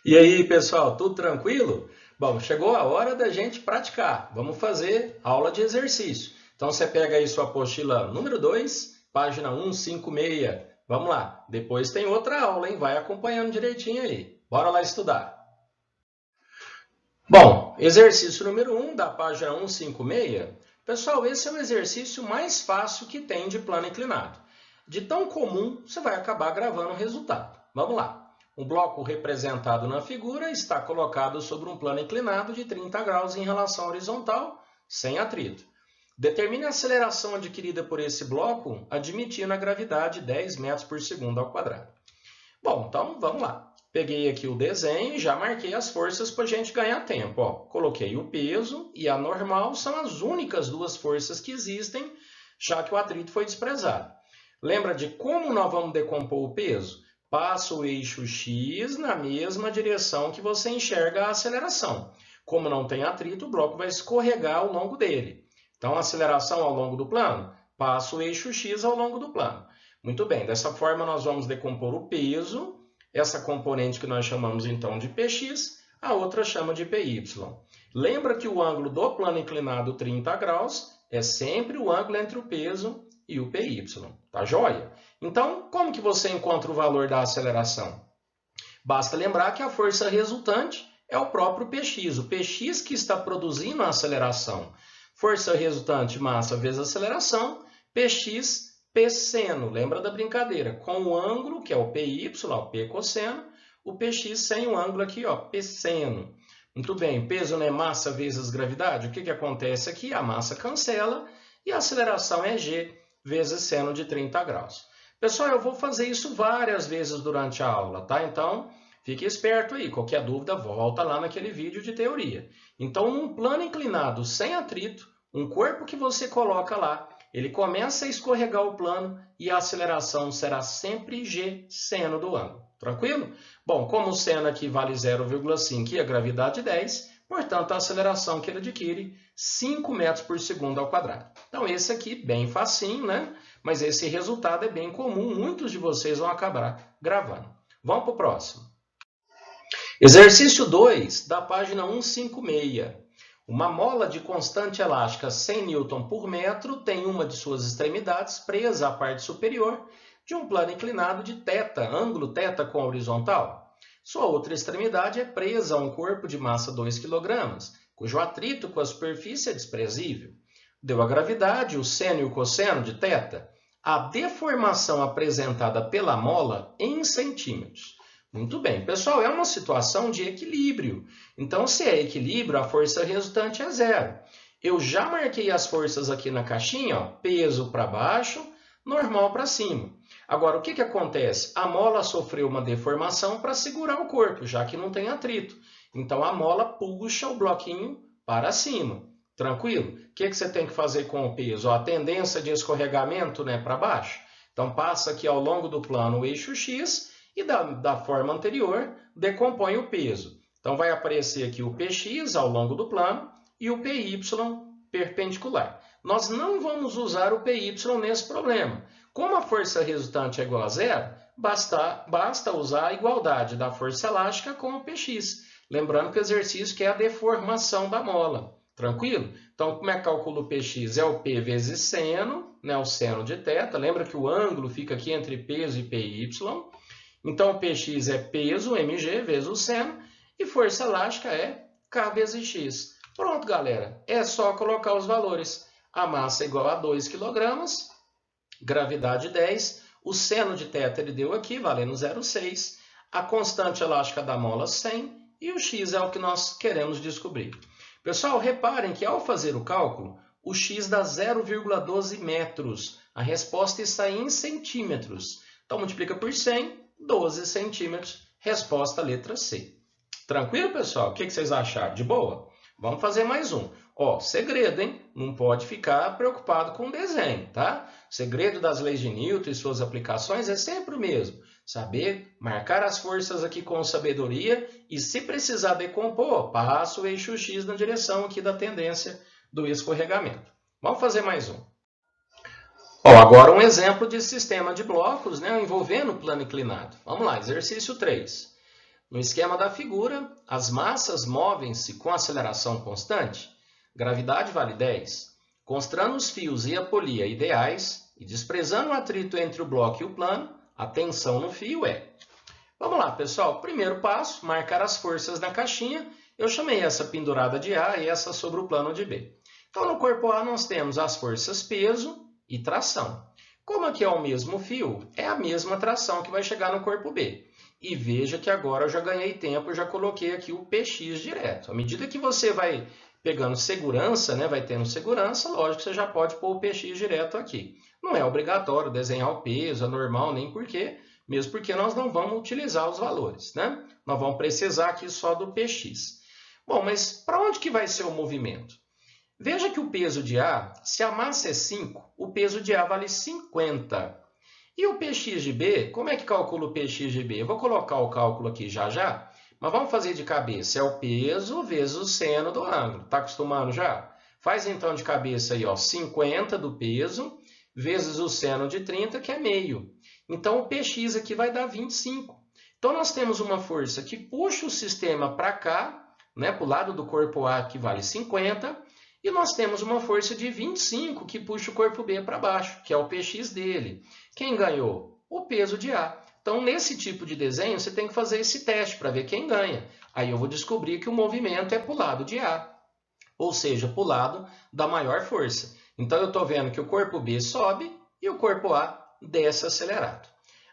E aí, pessoal, tudo tranquilo? Bom, chegou a hora da gente praticar. Vamos fazer aula de exercício. Então, você pega aí sua apostila número 2, página 156. Vamos lá. Depois tem outra aula, hein? Vai acompanhando direitinho aí. Bora lá estudar. Bom, exercício número 1 da página 156. Pessoal, esse é o exercício mais fácil que tem de plano inclinado. De tão comum, você vai acabar gravando o resultado. Vamos lá. O bloco representado na figura está colocado sobre um plano inclinado de 30 graus em relação à horizontal, sem atrito. Determine a aceleração adquirida por esse bloco, admitindo a gravidade 10 metros por segundo ao quadrado. Bom, então vamos lá. Peguei aqui o desenho e já marquei as forças para a gente ganhar tempo. Ó, coloquei o peso e a normal, são as únicas duas forças que existem, já que o atrito foi desprezado. Lembra de como nós vamos decompor o peso? Passa o eixo X na mesma direção que você enxerga a aceleração. Como não tem atrito, o bloco vai escorregar ao longo dele. Então, a aceleração ao longo do plano, passa o eixo X ao longo do plano. Muito bem, dessa forma nós vamos decompor o peso, essa componente que nós chamamos então de Px, a outra chama de Py. Lembra que o ângulo do plano inclinado 30 graus é sempre o ângulo entre o peso e o Py, tá joia? Então, como que você encontra o valor da aceleração? Basta lembrar que a força resultante é o próprio Px, o Px que está produzindo a aceleração. Força resultante, massa vezes aceleração, Px, P seno, lembra da brincadeira? Com o ângulo, que é o Py, ó, P cosseno, o Px sem o ângulo aqui, ó, P seno. Muito bem, peso não é massa vezes gravidade? O que acontece aqui? A massa cancela e a aceleração é g vezes seno de 30 graus. Pessoal, eu vou fazer isso várias vezes durante a aula, tá? Então, fique esperto aí. Qualquer dúvida, volta lá naquele vídeo de teoria. Então, num plano inclinado sem atrito, um corpo que você coloca lá, ele começa a escorregar o plano e a aceleração será sempre g seno do ângulo. Tranquilo? Bom, como o seno aqui vale 0,5 e a gravidade 10, portanto, a aceleração que ele adquire, 5 metros por segundo ao quadrado. Então, esse aqui, bem facinho, né? Mas esse resultado é bem comum, muitos de vocês vão acabar gravando. Vamos para o próximo. Exercício 2, da página 156. Uma mola de constante elástica 100 Newton por metro tem uma de suas extremidades presa à parte superior de um plano inclinado de θ, ângulo θ com a horizontal. Sua outra extremidade é presa a um corpo de massa 2 kg, cujo atrito com a superfície é desprezível. Deu a gravidade, o seno e o cosseno de θ, a deformação apresentada pela mola em centímetros. Muito bem, pessoal, é uma situação de equilíbrio. Então, se é equilíbrio, a força resultante é zero. Eu já marquei as forças aqui na caixinha, ó, peso para baixo, normal para cima. Agora, o que acontece? A mola sofreu uma deformação para segurar o corpo, já que não tem atrito. Então, a mola puxa o bloquinho para cima. Tranquilo? O que você tem que fazer com o peso? A tendência de escorregamento, né, para baixo. Então, passa aqui ao longo do plano o eixo X e da forma anterior, decompõe o peso. Então, vai aparecer aqui o Px ao longo do plano e o Py perpendicular. Nós não vamos usar o Py nesse problema. Como a força resultante é igual a zero, basta usar a igualdade da força elástica com o Px. Lembrando que o exercício quer a deformação da mola. Tranquilo? Então, como é que calcula o Px? É o P vezes seno, né, o seno de θ. Lembra que o ângulo fica aqui entre peso e Py. Então, o Px é peso, mg, vezes o seno, e força elástica é K vezes x. Pronto, galera. É só colocar os valores. A massa é igual a 2 kg, gravidade 10, o seno de θ ele deu aqui, valendo 0,6, a constante elástica da mola 100, e o x é o que nós queremos descobrir. Pessoal, reparem que ao fazer o cálculo, o x dá 0,12 metros. A resposta está em centímetros. Então, multiplica por 100, 12 centímetros, resposta letra C. Tranquilo, pessoal? O que vocês acharam? De boa? Vamos fazer mais um. Ó, segredo, hein? Não pode ficar preocupado com o desenho, tá? O segredo das leis de Newton e suas aplicações é sempre o mesmo. Saber marcar as forças aqui com sabedoria e, se precisar decompor, passa o eixo X na direção aqui da tendência do escorregamento. Vamos fazer mais um. Ó, agora um exemplo de sistema de blocos, né, envolvendo plano inclinado. Vamos lá, exercício 3. No esquema da figura, as massas movem-se com aceleração constante. Gravidade vale 10. Considerando os fios e a polia ideais e desprezando o atrito entre o bloco e o plano, a tensão no fio é... Vamos lá, pessoal. Primeiro passo, marcar as forças na caixinha. Eu chamei essa pendurada de A e essa sobre o plano de B. Então, no corpo A, nós temos as forças peso e tração. Como aqui é o mesmo fio, é a mesma tração que vai chegar no corpo B. E veja que agora eu já ganhei tempo, eu já coloquei aqui o PX direto. À medida que você vai pegando segurança, né, vai tendo segurança, lógico que você já pode pôr o PX direto aqui. Não é obrigatório desenhar o peso, é normal, nem porquê, mesmo porque nós não vamos utilizar os valores, né? Nós vamos precisar aqui só do PX. Bom, mas para onde que vai ser o movimento? Veja que o peso de A, se a massa é 5, o peso de A vale 50. E o PX de B, como é que calcula o PX de B? Eu vou colocar o cálculo aqui já, mas vamos fazer de cabeça. É o peso vezes o seno do ângulo. Está acostumando já? Faz então de cabeça aí, ó, 50 do peso vezes o seno de 30, que é meio. Então, o PX aqui vai dar 25. Então, nós temos uma força que puxa o sistema para cá, né, para o lado do corpo A, que vale 50, e nós temos uma força de 25 que puxa o corpo B para baixo, que é o PX dele. Quem ganhou? O peso de A. Então, nesse tipo de desenho, você tem que fazer esse teste para ver quem ganha. Aí eu vou descobrir que o movimento é para o lado de A, ou seja, para o lado da maior força. Então, eu estou vendo que o corpo B sobe e o corpo A desce acelerado.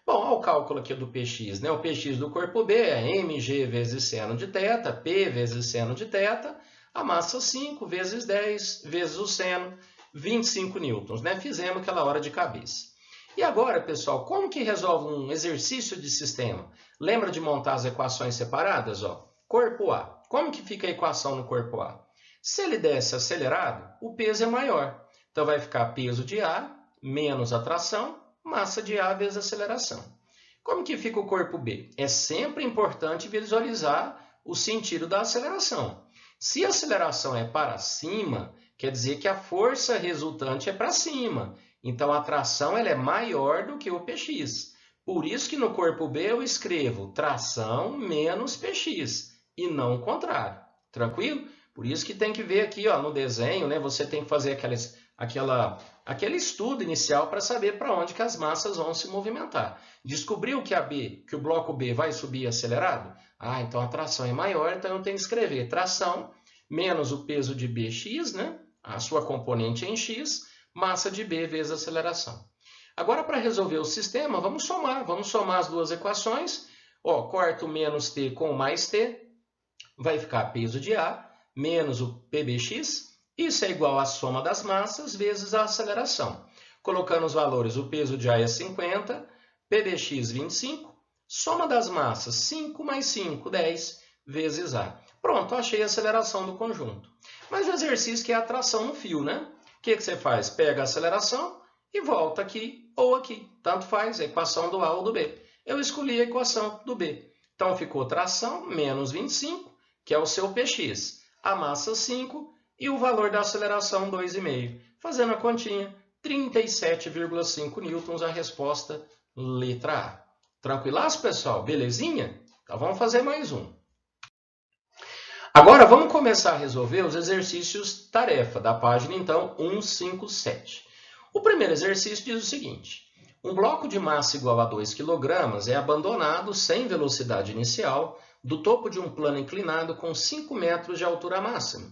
Bom, olha o cálculo aqui do PX, né? O PX do corpo B é mg vezes seno de θ, P vezes seno de θ, a massa 5 vezes 10 vezes o seno, 25 newtons, né? Fizemos aquela hora de cabeça. E agora, pessoal, como que resolve um exercício de sistema? Lembra de montar as equações separadas? Ó? Corpo A. Como que fica a equação no corpo A? Se ele desce acelerado, o peso é maior. Então, vai ficar peso de A menos a tração, massa de A vezes aceleração. Como que fica o corpo B? É sempre importante visualizar o sentido da aceleração. Se a aceleração é para cima, quer dizer que a força resultante é para cima. Então, a tração ela é maior do que o PX. Por isso que no corpo B eu escrevo tração menos PX e não o contrário. Tranquilo? Por isso que tem que ver aqui, ó, no desenho, né, você tem que fazer aquele estudo inicial para saber para onde que as massas vão se movimentar. Descobriu que o bloco B vai subir acelerado? Ah, então a tração é maior, então eu tenho que escrever tração menos o peso de BX, né? A sua componente em X, massa de B vezes aceleração. Agora, para resolver o sistema, vamos somar as duas equações. Ó, corto menos T com mais T, vai ficar peso de A menos o PBX. Isso é igual à soma das massas vezes a aceleração. Colocando os valores, o peso de A é 50, PBX 25, soma das massas 5 mais 5, 10 vezes A. Pronto, achei a aceleração do conjunto. Mas o exercício que é a tração no fio, né? O que você faz? Pega a aceleração e volta aqui ou aqui. Tanto faz, a equação do A ou do B. Eu escolhi a equação do B. Então, ficou tração menos 25, que é o seu PX. A massa 5 e o valor da aceleração 2,5. Fazendo a continha, 37,5 newtons, a resposta letra A. Tranquilaço, pessoal? Belezinha? Então, vamos fazer mais um. Agora, vamos começar a resolver os exercícios tarefa da página, então, 157. O primeiro exercício diz o seguinte: um bloco de massa igual a 2 kg é abandonado sem velocidade inicial do topo de um plano inclinado com 5 metros de altura máxima.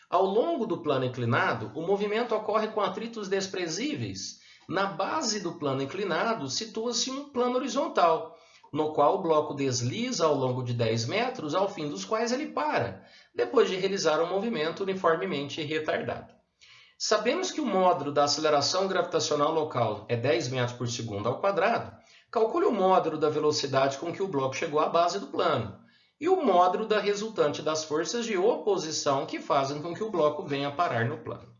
Ao longo do plano inclinado, o movimento ocorre com atritos desprezíveis. Na base do plano inclinado, situa-se um plano horizontal, no qual o bloco desliza ao longo de 10 metros, ao fim dos quais ele para, depois de realizar um movimento uniformemente retardado. Sabemos que o módulo da aceleração gravitacional local é 10 metros por segundo ao quadrado. Calcule o módulo da velocidade com que o bloco chegou à base do plano e o módulo da resultante das forças de oposição que fazem com que o bloco venha parar no plano.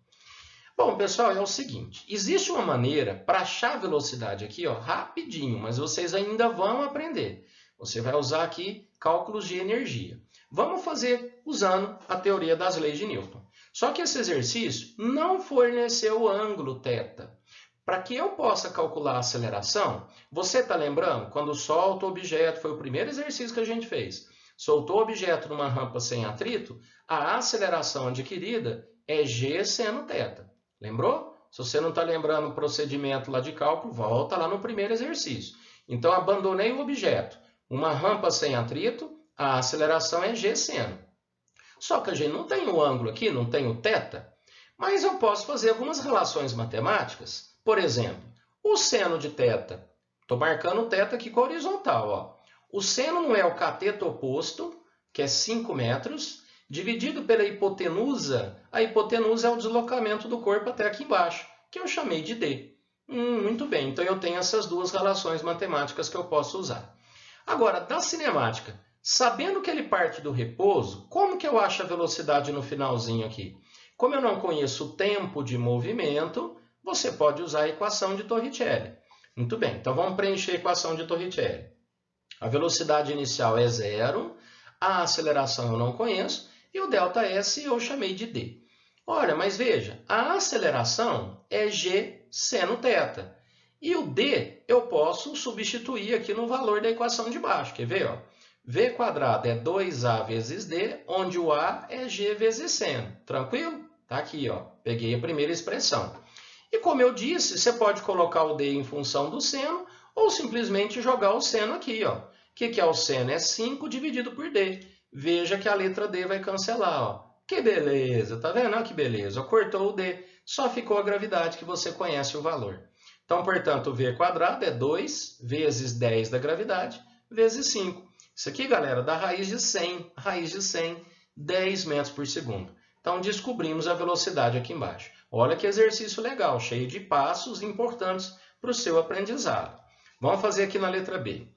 Bom, pessoal, é o seguinte, existe uma maneira para achar a velocidade aqui, ó, rapidinho, mas vocês ainda vão aprender. Você vai usar aqui cálculos de energia. Vamos fazer usando a teoria das leis de Newton. Só que esse exercício não forneceu o ângulo θ. Para que eu possa calcular a aceleração, você está lembrando? Quando solta o objeto, foi o primeiro exercício que a gente fez. soltou o objeto numa rampa sem atrito, a aceleração adquirida é g seno θ. Lembrou? Se você não está lembrando o procedimento lá de cálculo, volta lá no primeiro exercício. Então, abandonei o objeto. Uma rampa sem atrito, a aceleração é g seno. Só que a gente não tem o ângulo aqui, não tem o θ, mas eu posso fazer algumas relações matemáticas. Por exemplo, o seno de θ, estou marcando o θ aqui com a horizontal. Ó. O seno não é o cateto oposto, que é 5 metros, dividido pela hipotenusa. A hipotenusa é o deslocamento do corpo até aqui embaixo, que eu chamei de d. Muito bem, então eu tenho essas duas relações matemáticas que eu posso usar. Agora, da cinemática, sabendo que ele parte do repouso, como que eu acho a velocidade no finalzinho aqui? Como eu não conheço o tempo de movimento, você pode usar a equação de Torricelli. Muito bem, então vamos preencher a equação de Torricelli. A velocidade inicial é 0, a aceleração eu não conheço, e o ΔS eu chamei de d. Ora, mas veja, a aceleração é g seno θ. E o d eu posso substituir aqui no valor da equação de baixo. Quer ver? Ó? V² é 2a vezes d, onde o a é g vezes seno. Tranquilo? Tá aqui, ó. Peguei a primeira expressão. E como eu disse, você pode colocar o d em função do seno ou simplesmente jogar o seno aqui, ó. O que é o seno? É 5 dividido por d. Veja que a letra d vai cancelar, ó. Que beleza, tá vendo? Olha que beleza. Cortou o d, só ficou a gravidade que você conhece o valor. Então, portanto, o V² é 2 vezes 10 da gravidade vezes 5. Isso aqui, galera, dá raiz de 100, 10 metros por segundo. Então, descobrimos a velocidade aqui embaixo. Olha que exercício legal, cheio de passos importantes para o seu aprendizado. Vamos fazer aqui na letra B.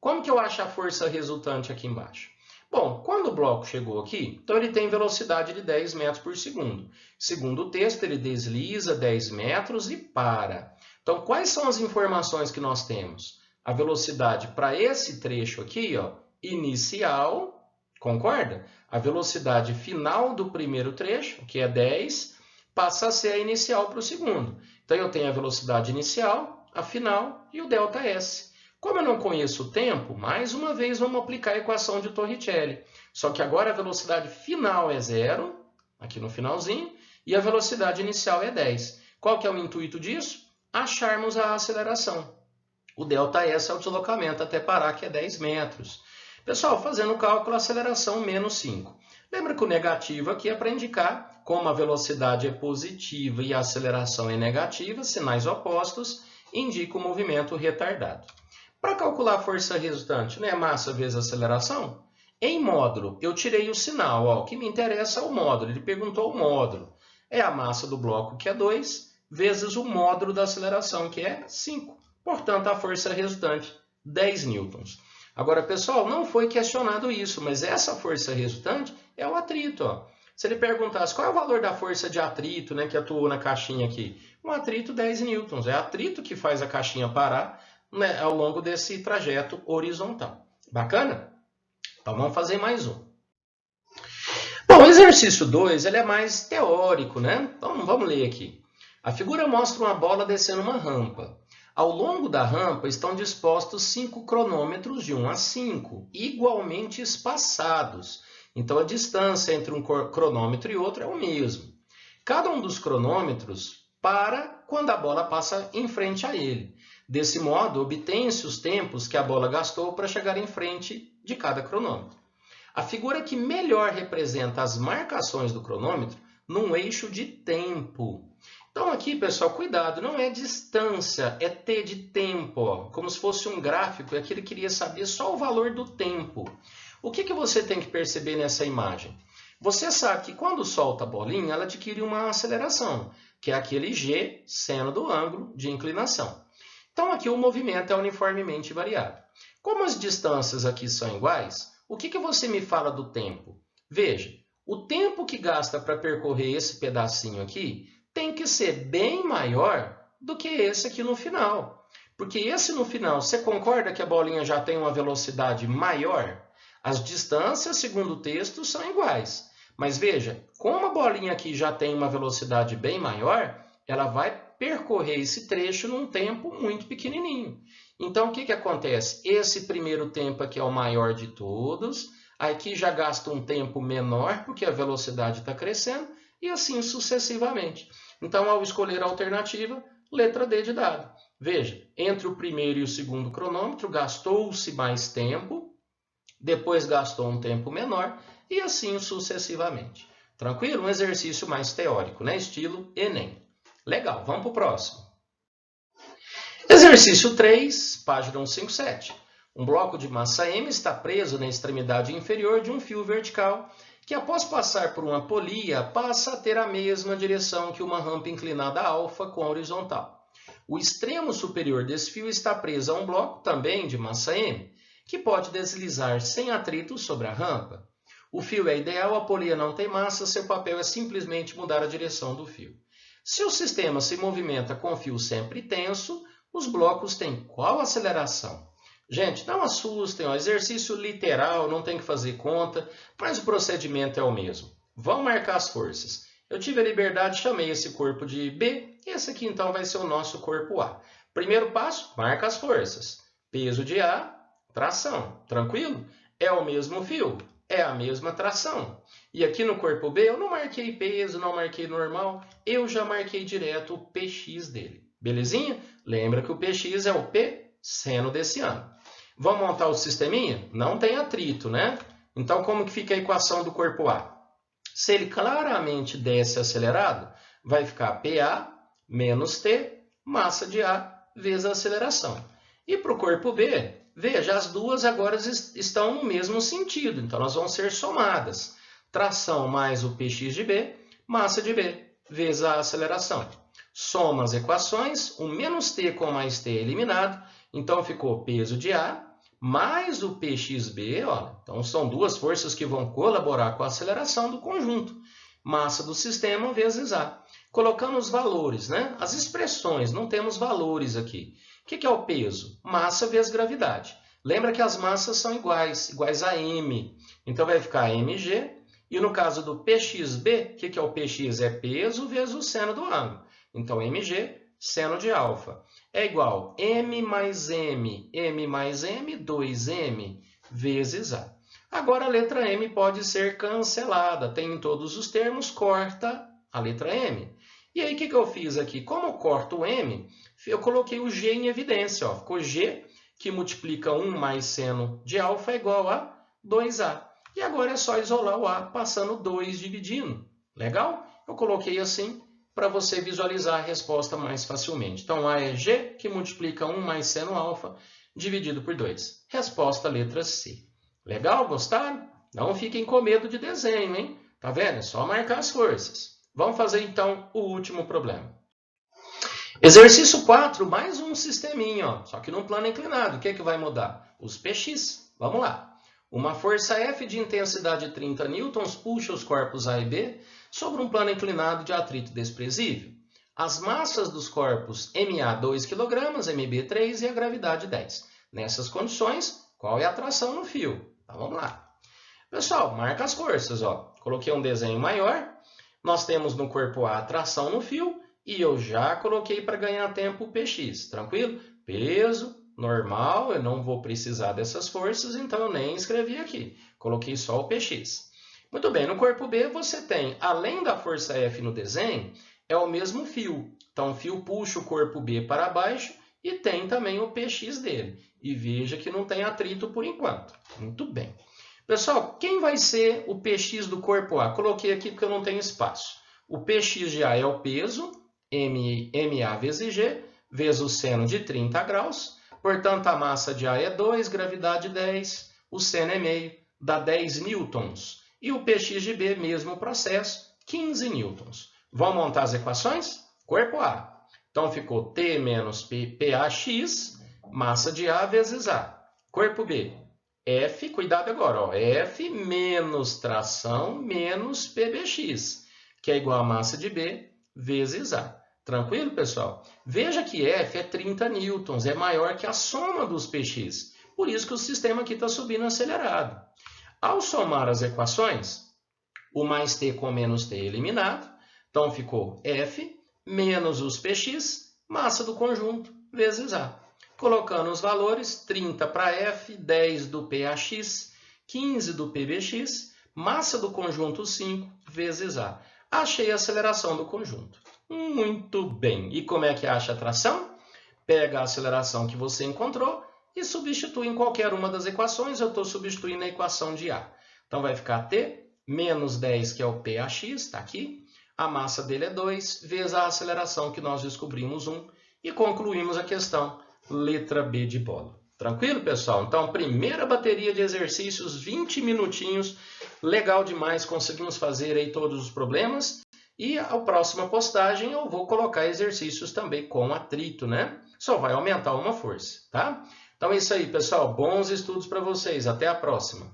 Como que eu acho a força resultante aqui embaixo? Bom, quando o bloco chegou aqui, então ele tem velocidade de 10 metros por segundo. Segundo o texto, ele desliza 10 metros e para. Então, quais são as informações que nós temos? A velocidade para esse trecho aqui, ó, inicial, concorda? A velocidade final do primeiro trecho, que é 10, passa a ser a inicial para o segundo. Então, eu tenho a velocidade inicial, a final e o ΔS. Como eu não conheço o tempo, mais uma vez vamos aplicar a equação de Torricelli. Só que agora a velocidade final é 0, aqui no finalzinho, e a velocidade inicial é 10. Qual que é o intuito disso? Acharmos a aceleração. O ΔS é o deslocamento até parar, que é 10 metros. Pessoal, fazendo o cálculo, a aceleração menos 5. Lembra que o negativo aqui é para indicar como a velocidade é positiva e a aceleração é negativa, sinais opostos, indica o movimento retardado. Para calcular a força resultante, né, massa vezes aceleração, em módulo, eu tirei o sinal. Ó, o que me interessa é o módulo. Ele perguntou o módulo. É a massa do bloco, que é 2, vezes o módulo da aceleração, que é 5. Portanto, a força resultante, 10 newtons. Agora, pessoal, não foi questionado isso, mas essa força resultante é o atrito. Ó. Se ele perguntasse qual é o valor da força de atrito, né, que atuou na caixinha aqui, um atrito 10 newtons. É atrito que faz a caixinha parar, né, ao longo desse trajeto horizontal. Bacana? Então, vamos fazer mais um. Bom, o exercício 2 ele é mais teórico, né? Então, vamos ler aqui. A figura mostra uma bola descendo uma rampa. Ao longo da rampa estão dispostos 5 cronômetros de 1 a 5, igualmente espaçados. Então, a distância entre um cronômetro e outro é o mesmo. Cada um dos cronômetros para quando a bola passa em frente a ele. Desse modo, obtém-se os tempos que a bola gastou para chegar em frente de cada cronômetro. A figura que melhor representa as marcações do cronômetro num eixo de tempo. Então aqui, pessoal, cuidado, não é distância, é T de tempo, ó, como se fosse um gráfico, e aqui ele queria saber só o valor do tempo. O que você tem que perceber nessa imagem? Você sabe que quando solta a bolinha, ela adquire uma aceleração, que é aquele g seno do ângulo de inclinação. Então, aqui o movimento é uniformemente variado. Como as distâncias aqui são iguais, o que você me fala do tempo? Veja, o tempo que gasta para percorrer esse pedacinho aqui tem que ser bem maior do que esse aqui no final. Porque esse no final, você concorda que a bolinha já tem uma velocidade maior? As distâncias, segundo o texto, são iguais. Mas veja, como a bolinha aqui já tem uma velocidade bem maior, ela vai percorrer esse trecho num tempo muito pequenininho. Então, o que acontece? Esse primeiro tempo aqui é o maior de todos, Aqui já gasta um tempo menor, porque a velocidade está crescendo, e assim sucessivamente. Então, ao escolher a alternativa, letra D de dado. Veja, entre o primeiro e o segundo cronômetro, gastou-se mais tempo, depois gastou um tempo menor, e assim sucessivamente. Tranquilo? Um exercício mais teórico, né? Estilo Enem. Legal, vamos para o próximo. Exercício 3, página 157. Um bloco de massa M está preso na extremidade inferior de um fio vertical que, após passar por uma polia, passa a ter a mesma direção que uma rampa inclinada alfa com a horizontal. O extremo superior desse fio está preso a um bloco, também de massa M, que pode deslizar sem atrito sobre a rampa. O fio é ideal, a polia não tem massa, seu papel é simplesmente mudar a direção do fio. Se o sistema se movimenta com o fio sempre tenso, os blocos têm qual aceleração? Gente, não assustem, ó, exercício literal, não tem que fazer conta, mas o procedimento é o mesmo. Vão marcar as forças. Eu tive a liberdade, chamei esse corpo de B, e esse aqui então vai ser o nosso corpo A. Primeiro passo, marca as forças. Peso de A, tração. Tranquilo? É o mesmo fio, é a mesma tração. E aqui no corpo B eu não marquei peso, não marquei normal, eu já marquei direto o PX dele. Belezinha? Lembra que o PX é o P seno desse ângulo. Vamos montar o sisteminha? Não tem atrito, né? Então, como que fica a equação do corpo A? Se ele claramente desce acelerado, vai ficar PA menos T, massa de A, vezes a aceleração. E para o corpo B, veja, as duas agora estão no mesmo sentido, então elas vão ser somadas. Tração mais o PX de B, massa de B, vezes a aceleração. Soma as equações, o menos T com mais T é eliminado, então ficou peso de A mais o PXB, ó, então são duas forças que vão colaborar com a aceleração do conjunto. Massa do sistema vezes A. Colocando os valores, né? As expressões, não temos valores aqui. O que é o peso? Massa vezes gravidade. Lembra que as massas são iguais a M. Então vai ficar mg. E no caso do PXB, o que é o PX? É peso vezes o seno do ângulo. Então, mg, seno de alfa, é igual a m mais m, 2m, vezes A. Agora, a letra M pode ser cancelada. Tem em todos os termos, corta a letra M. E aí, o que eu fiz aqui? Como eu corto o M, eu coloquei o G em evidência. Ó. Ficou G, que multiplica 1 mais seno de alfa, é igual a 2A. E agora é só isolar o A, passando 2 dividindo. Legal? Eu coloquei assim, para você visualizar a resposta mais facilmente. Então, A é G, que multiplica 1 mais seno alfa, dividido por 2. Resposta, letra C. Legal? Gostaram? Não fiquem com medo de desenho, hein? Tá vendo? É só marcar as forças. Vamos fazer, então, o último problema. Exercício 4, mais um sisteminha, ó, só que num plano inclinado. O que é que vai mudar? Os PX. Vamos lá. Uma força F de intensidade 30 newtons puxa os corpos A e B sobre um plano inclinado de atrito desprezível. As massas dos corpos MA 2 kg, MB 3 e a gravidade 10. Nessas condições, qual é a tração no fio? Então, vamos lá. Pessoal, marca as forças. Ó. Coloquei um desenho maior. Nós temos no corpo A a tração no fio e eu já coloquei para ganhar tempo o PX. Tranquilo? Peso, normal, eu não vou precisar dessas forças, então eu nem escrevi aqui. Coloquei só o PX. Muito bem, no corpo B você tem, além da força F no desenho, é o mesmo fio. Então, o fio puxa o corpo B para baixo e tem também o PX dele. E veja que não tem atrito por enquanto. Muito bem. Pessoal, quem vai ser o PX do corpo A? Coloquei aqui porque eu não tenho espaço. O PX de A é o peso, MA vezes G, vezes o seno de 30 graus. Portanto, a massa de A é 2, gravidade 10, o seno é meio, dá 10 newtons. E o PX de B, mesmo processo, 15 newtons. Vamos montar as equações? Corpo A. Então, ficou T menos PAX, massa de A vezes A. Corpo B. F, cuidado agora, ó, F menos tração menos PBX, que é igual a massa de B vezes A. Tranquilo, pessoal? Veja que F é 30 newtons, é maior que a soma dos PX. Por isso que o sistema aqui está subindo acelerado. Ao somar as equações, o mais T com menos T é eliminado. Então, ficou F menos os PX, massa do conjunto, vezes A. Colocando os valores, 30 para F, 10 do PAX, 15 do PBX, massa do conjunto 5 vezes A. Achei a aceleração do conjunto. Muito bem. E como é que acha a tração? Pega a aceleração que você encontrou e substitui em qualquer uma das equações. Eu estou substituindo a equação de A. Então vai ficar T menos 10, que é o PAX, está aqui. A massa dele é 2, vezes a aceleração que nós descobrimos 1. E concluímos a questão, letra B de bola. Tranquilo, pessoal? Então, primeira bateria de exercícios, 20 minutinhos. Legal demais, conseguimos fazer aí todos os problemas. E a próxima postagem eu vou colocar exercícios também com atrito, né? Só vai aumentar uma força, tá? Então é isso aí, pessoal. Bons estudos para vocês. Até a próxima.